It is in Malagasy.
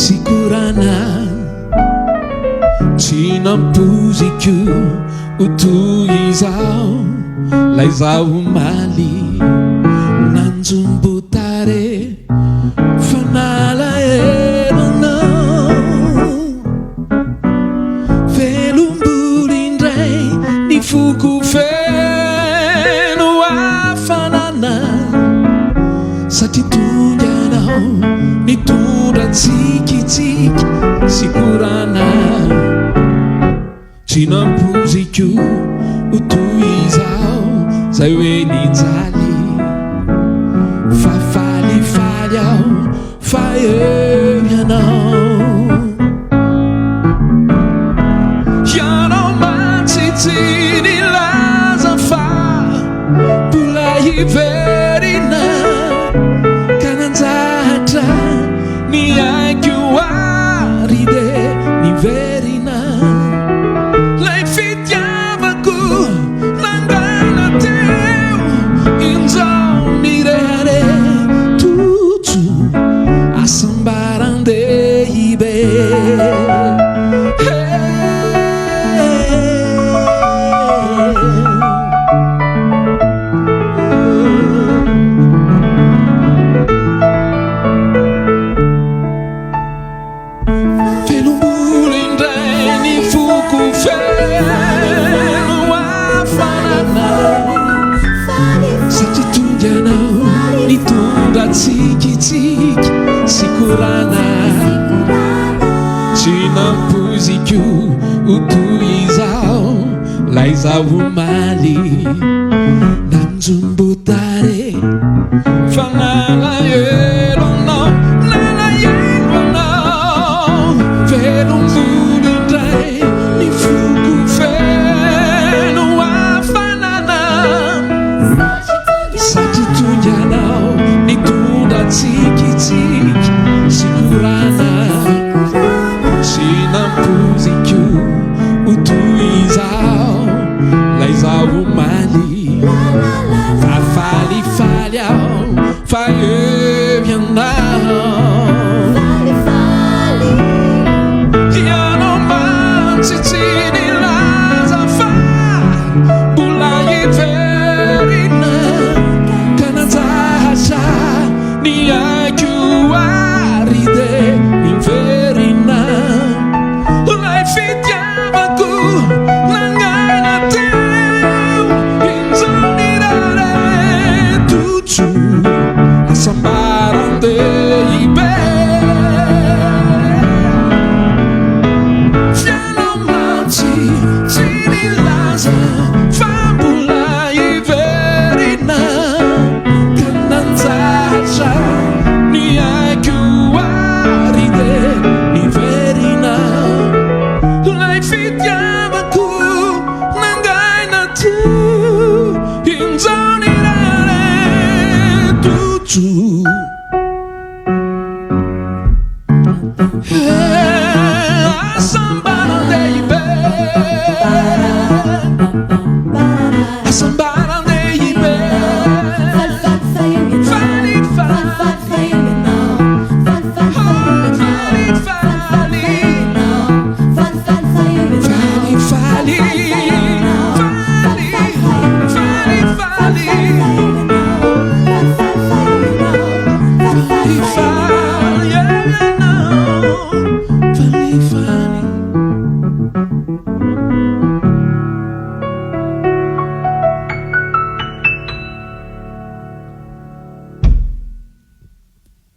sikurana tsy nampoziky otoy izao lay zao maly nanjombotare fanala elonao velomboly indray ny foko feno afanana satria tonganao nitondra tsikitsiky sikurana tsy nampoziky otoy izao zay hoe nijaly fa falifaly ao fa eo ianao matsitsy nilaza fa mbola hiverina ka nanjatra ny aiky ary de niverina lay fitiavako nangaina teo inzao nirehare tutu asambarandehibe tsikitsiky sikurana tsy nampoziky otoy izao lay zao maly nanjombotare fanala elonao nala elonao velomboly indray ny foko feno afanana satria tonganao nitondra tsikitsiky sikurana tsy nampoziky otoy izao lay zao maly fa falifaly ao fa eo ianao matsitsy nilaza fa mbola hiverina ka nanjatra ny aiky ary de niverina lay fitiavako nangaina teo inzao nirare tutu asambarandehibe fianao matsitsy nilaza fa mbola hiverina ka nanjatra ny aiky ary de niverina lay fitiavako nangaina teo inzao nirare tutu asambarandehibe asambarandehibe fali